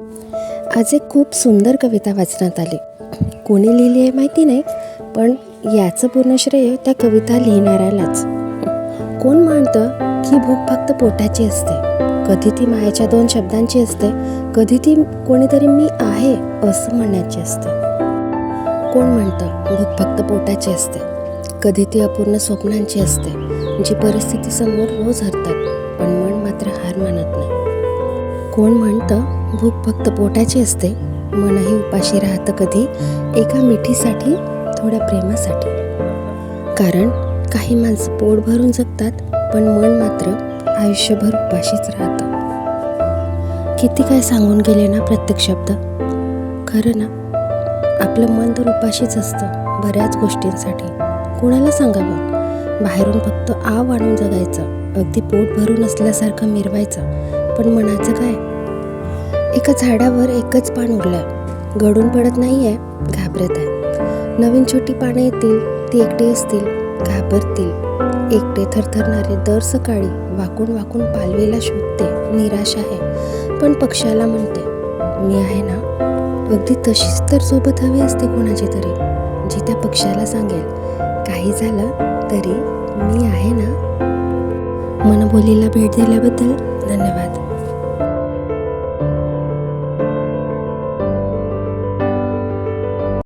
आज एक खूप सुंदर कविता वाचण्यात आली. कोणी लिहिली आहे माहिती नाही, पण याचं पूर्ण श्रेय त्या कविता लिहिणाऱ्यालाच. कोण म्हणतं की भूक फक्त पोटाची असते, कधी ती मायेच्या 2 शब्दांची असते, कधी ती कोणीतरी मी आहे असं म्हणण्याची असते. कोण म्हणतं भूक फक्त पोटाची असते, कधी ती अपूर्ण स्वप्नांची असते, जी परिस्थितीसमोर रोज हरतात पण मन मात्र हार मानत नाही. कोण म्हणतं भूक फक्त पोटाची असते, मनही उपाशी राहतं कधी एका मिठीसाठी, थोड्या प्रेमासाठी. कारण काही माणसं पोट भरून जगतात पण मन मात्र आयुष्यभर उपाशीच राहतं. किती काय सांगून गेले ना प्रत्येक शब्द. खरं ना, आपलं मन तर उपाशीच असतं बऱ्याच गोष्टींसाठी. कोणाला सांगावं? बाहेरून फक्त आव आणून जगायचं, अगदी पोट भरून असल्यासारखं मिरवायचं, पण मनाचं काय? एका झाडावर एकच पान उरलं, गळून पडत नाही आहे, घाबरत आहे. नवीन छोटी पानं येतील, ती एकटी असतील, घाबरतील. एकटे थरथरणारे दर सकाळी वाकून वाकून पालवेला शोधते, निराश आहे, पण पक्षाला म्हणते मी आहे ना. अगदी तशीच तर सोबत हवी असते कोणाची तरी, जी त्या पक्षाला सांगेल काही झालं तरी मी आहे ना. मनबोलीला भेट दिल्याबद्दल धन्यवाद.